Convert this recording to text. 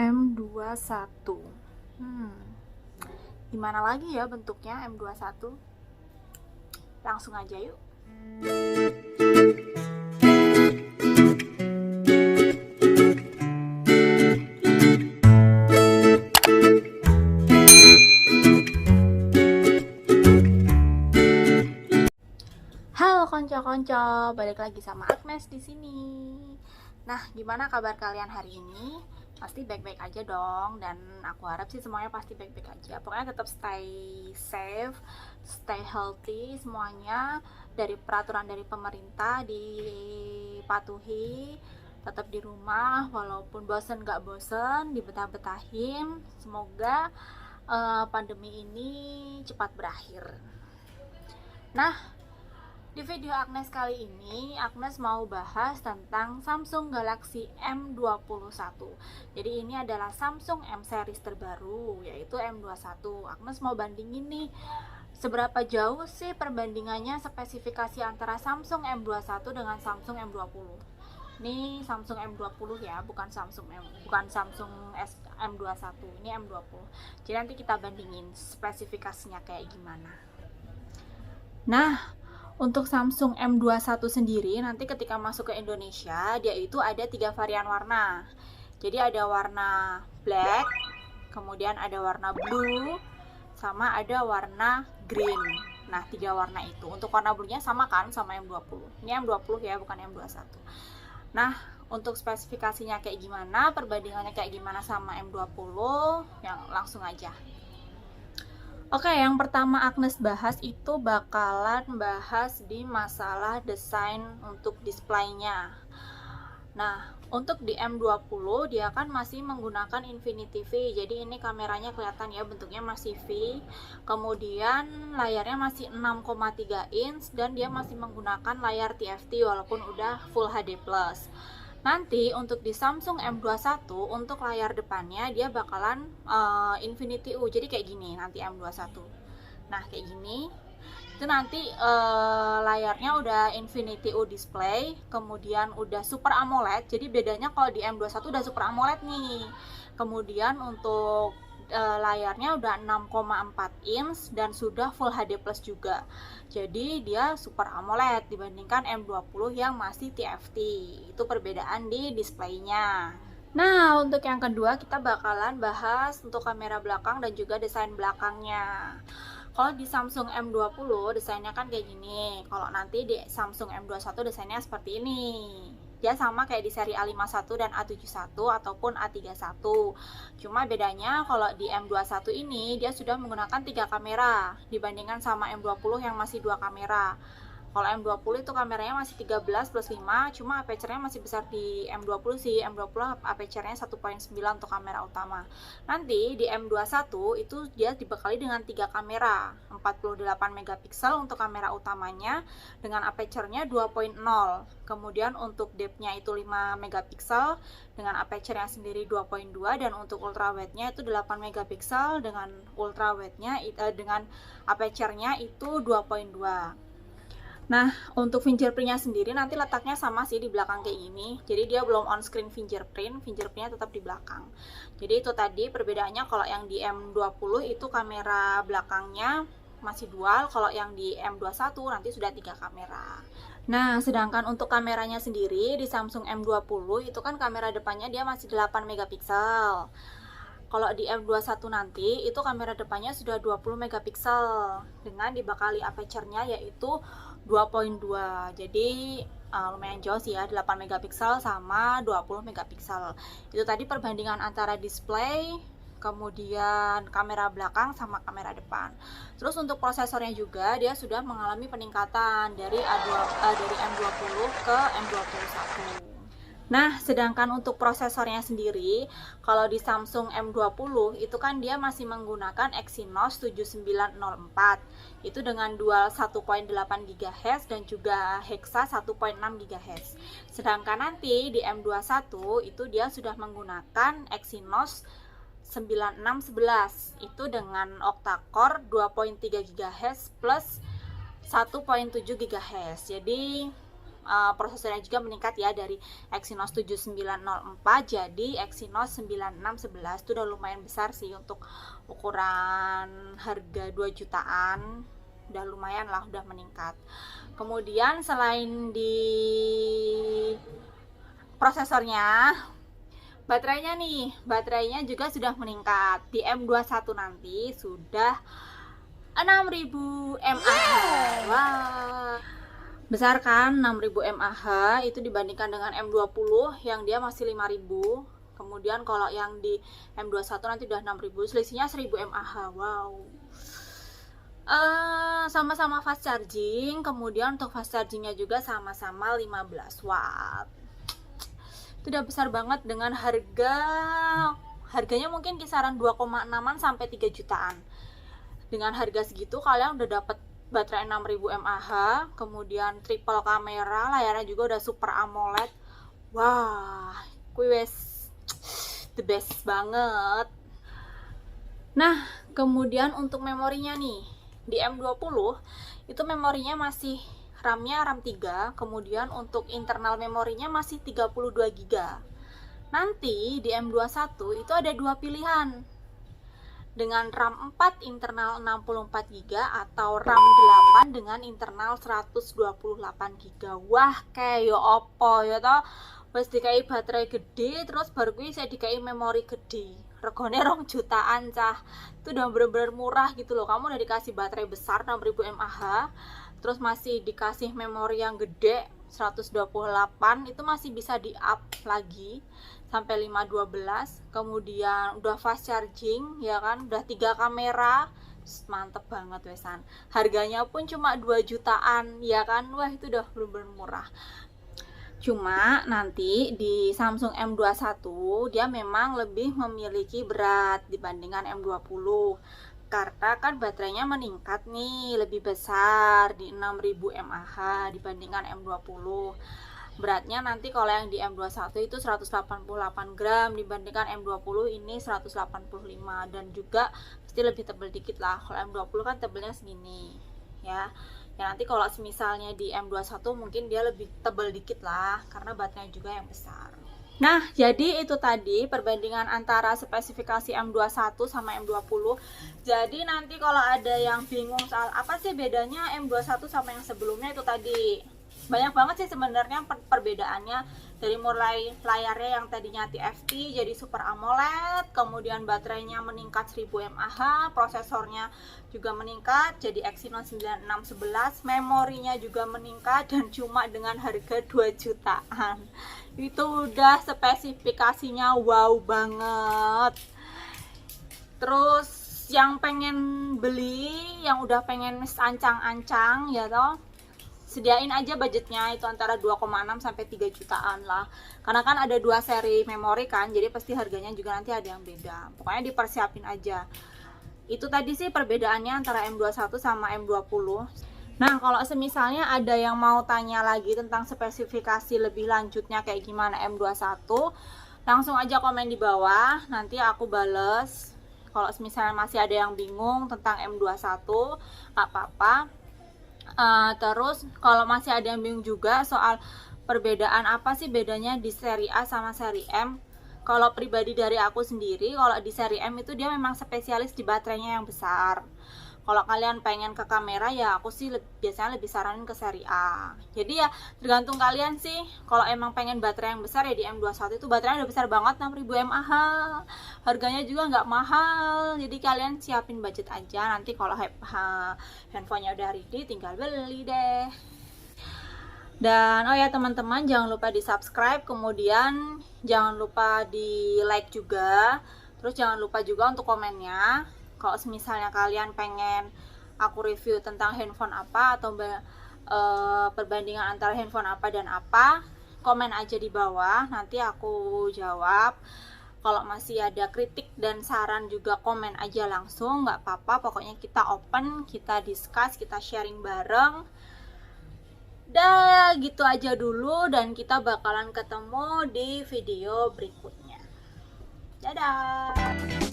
M21. Gimana lagi ya bentuknya M21? Langsung aja yuk. Halo konco-konco, balik lagi sama Agnes di sini. Nah, gimana kabar kalian hari ini? Pasti baik-baik aja dong, dan aku harap sih semuanya pasti baik-baik aja. Pokoknya tetap stay safe, stay healthy semuanya. Dari peraturan dari pemerintah dipatuhi, tetap di rumah walaupun bosen gak bosen, dibetah-betahin. Semoga pandemi ini cepat berakhir. Nah, di video Agnes kali ini, Agnes mau bahas tentang Samsung Galaxy M21. Jadi ini adalah Samsung M series terbaru, yaitu M21. Agnes mau bandingin nih, seberapa jauh sih perbandingannya spesifikasi antara Samsung M21 dengan Samsung M20. Ini Samsung M20 ya, bukan Samsung M21. Ini M20. Jadi nanti kita bandingin spesifikasinya kayak gimana. Nah, untuk Samsung M21 sendiri, nanti ketika masuk ke Indonesia, dia itu ada 3 varian warna. Jadi ada warna black, kemudian ada warna blue, sama ada warna green. Nah, 3 warna itu. Untuk warna blue-nya sama kan sama M20. Ini M20 ya, bukan M21. Nah, untuk spesifikasinya kayak gimana, perbandingannya kayak gimana sama M20, yang langsung aja. Oke, yang pertama Agnes bahas itu bakalan bahas di masalah desain untuk displaynya. Nah, untuk di M20 dia kan masih menggunakan Infinity V. Jadi ini kameranya kelihatan ya, bentuknya masih V. Kemudian layarnya masih 6,3 inch dan dia masih menggunakan layar TFT walaupun udah Full HD+. Nanti untuk di Samsung M21 untuk layar depannya dia bakalan Infinity U. Jadi kayak gini nanti M21. Nah, kayak gini. Itu nanti layarnya udah Infinity U display, kemudian udah Super AMOLED. Jadi bedanya kalau di M21 udah Super AMOLED nih. Kemudian untuk layarnya udah 6,4 inch dan sudah Full HD Plus juga. Jadi dia Super AMOLED dibandingkan M20 yang masih TFT. Itu perbedaan di displaynya. Nah, untuk yang kedua kita bakalan bahas untuk kamera belakang dan juga desain belakangnya. Kalau di Samsung M20 desainnya kan kayak gini. Kalau nanti di Samsung M21 desainnya seperti ini. Dia sama kayak di seri A51 dan A71 ataupun A31. Cuma bedanya kalau di M21 ini dia sudah menggunakan 3 kamera dibandingkan sama M20 yang masih 2 kamera. Kalau M20 itu kameranya masih 13 plus 5, cuma aperture-nya masih besar di M20 sih. M20 aperture-nya 1.9 untuk kamera utama. Nanti di M21 itu dia dibekali dengan 3 kamera, 48 megapiksel untuk kamera utamanya dengan aperture-nya 2.0. Kemudian untuk depth-nya itu 5 megapiksel dengan aperture-nya sendiri 2.2, dan untuk ultrawide-nya itu 8 megapiksel dengan ultrawide-nya dengan aperture-nya itu 2.2. Nah, untuk fingerprint-nya sendiri nanti letaknya sama sih di belakang kayak gini. Jadi dia belum on-screen fingerprint-nya tetap di belakang. Jadi itu tadi perbedaannya. Kalau yang di M20 itu kamera belakangnya masih dual, kalau yang di M21 nanti sudah 3 kamera. Nah, sedangkan untuk kameranya sendiri di Samsung M20 itu kan kamera depannya dia masih 8 megapiksel. Kalau di M21 nanti itu kamera depannya sudah 20 megapiksel dengan dibekali aperture-nya yaitu 2.2. Jadi lumayan jauh sih ya, 8 megapiksel sama 20 megapiksel. Itu tadi perbandingan antara display, kemudian kamera belakang sama kamera depan. Terus untuk prosesornya juga dia sudah mengalami peningkatan dari M20 ke M21. Nah, sedangkan untuk prosesornya sendiri, kalau di Samsung M20 itu kan dia masih menggunakan Exynos 7904. Itu dengan dual 1.8 GHz dan juga Hexa 1.6 GHz. Sedangkan nanti di M21 itu dia sudah menggunakan Exynos 9611. Itu dengan octa-core 2.3 GHz plus 1.7 GHz. Jadi prosesornya juga meningkat ya, dari Exynos 7904 jadi Exynos 9611. Itu udah lumayan besar sih untuk ukuran harga 2 jutaan, udah lumayan lah, udah meningkat. Kemudian selain di prosesornya, baterainya juga sudah meningkat. Di M21 nanti sudah 6000 mAh. Wah, besar kan 6000 mAh itu dibandingkan dengan M20 yang dia masih 5000. Kemudian kalau yang di M21 nanti udah 6000, selisihnya 1000 mAh. Wow. Sama-sama fast charging. Kemudian untuk fast chargingnya juga sama-sama 15 watt. Itu udah besar banget dengan harganya mungkin kisaran 2,6an sampai 3 jutaan. Dengan harga segitu kalian udah dapat baterai 6000 mAh, kemudian triple kamera, layarnya juga udah super AMOLED. Wah, kuis the best banget. Nah, kemudian untuk memorinya nih, di M20 itu memorinya masih RAM-nya RAM 3, kemudian untuk internal memorinya masih 32 GB. Nanti di M21 itu ada dua pilihan, dengan RAM 4 internal 64 GB atau RAM 8 dengan internal 128 GB. Wah, kayak opo ya toh, wis dikai baterai gede terus baru kuwi saya dikai memori gede. Regane 2 jutaan cah. Itu udah bener-bener murah gitu loh. Kamu udah dikasih baterai besar 6000 mAh, terus masih dikasih memori yang gede 128, itu masih bisa di up lagi sampai 512. Kemudian udah fast charging ya kan, udah 3 kamera, mantep banget wesan. Harganya pun cuma 2 jutaan ya kan. Wah, itu udah bener-bener murah. Cuma nanti di Samsung M21 dia memang lebih memiliki berat dibandingkan M20, karena kan baterainya meningkat nih, lebih besar di 6000 mAh dibandingkan M20. Beratnya nanti kalau yang di M21 itu 188 gram, dibandingkan M20 ini 185, dan juga pasti lebih tebal dikit lah. Kalau M20 kan tebelnya segini ya. Ya nanti kalau misalnya di M21 mungkin dia lebih tebal dikit lah, karena baterainya juga yang besar. Nah, jadi itu tadi perbandingan antara spesifikasi M21 sama M20. Jadi nanti kalau ada yang bingung soal apa sih bedanya M21 sama yang sebelumnya, itu tadi banyak banget sih sebenarnya perbedaannya. Dari mulai layarnya yang tadinya TFT jadi Super AMOLED, kemudian baterainya meningkat 1000 mAh, prosesornya juga meningkat jadi Exynos 9611, memorinya juga meningkat, dan cuma dengan harga 2 jutaan. Itu udah spesifikasinya wow banget. Terus yang pengen beli, yang udah pengen ancang-ancang ya toh, sediain aja budgetnya itu antara 2,6 sampai 3 jutaan lah. Karena kan ada 2 seri memori kan, jadi pasti harganya juga nanti ada yang beda. Pokoknya dipersiapin aja. Itu tadi sih perbedaannya antara M21 sama M20. Nah, kalau semisalnya ada yang mau tanya lagi tentang spesifikasi lebih lanjutnya kayak gimana M21, langsung aja komen di bawah, nanti aku bales. Kalau misalnya masih ada yang bingung tentang M21, gak apa-apa. Terus kalau masih ada yang bingung juga soal perbedaan apa sih bedanya di seri A sama seri M, kalau pribadi dari aku sendiri, kalau di seri M itu dia memang spesialis di baterainya yang besar. Kalau kalian pengen ke kamera ya aku sih biasanya lebih saranin ke seri A. Jadi ya tergantung kalian sih. Kalau emang pengen baterai yang besar ya di M21 itu baterainya udah besar banget, 6000 mAh. Harganya juga nggak mahal. Jadi kalian siapin budget aja. Nanti kalau handphonenya udah ready tinggal beli deh. Dan oh ya teman-teman, jangan lupa di subscribe, kemudian jangan lupa di like juga. Terus jangan lupa juga untuk komennya. Kalau misalnya kalian pengen aku review tentang handphone apa atau perbandingan antara handphone apa dan apa, komen aja di bawah, nanti aku jawab. Kalau masih ada kritik dan saran juga komen aja langsung, nggak apa-apa. Pokoknya kita open, kita discuss, kita sharing bareng. Dah gitu aja dulu, dan kita bakalan ketemu di video berikutnya. Dadah.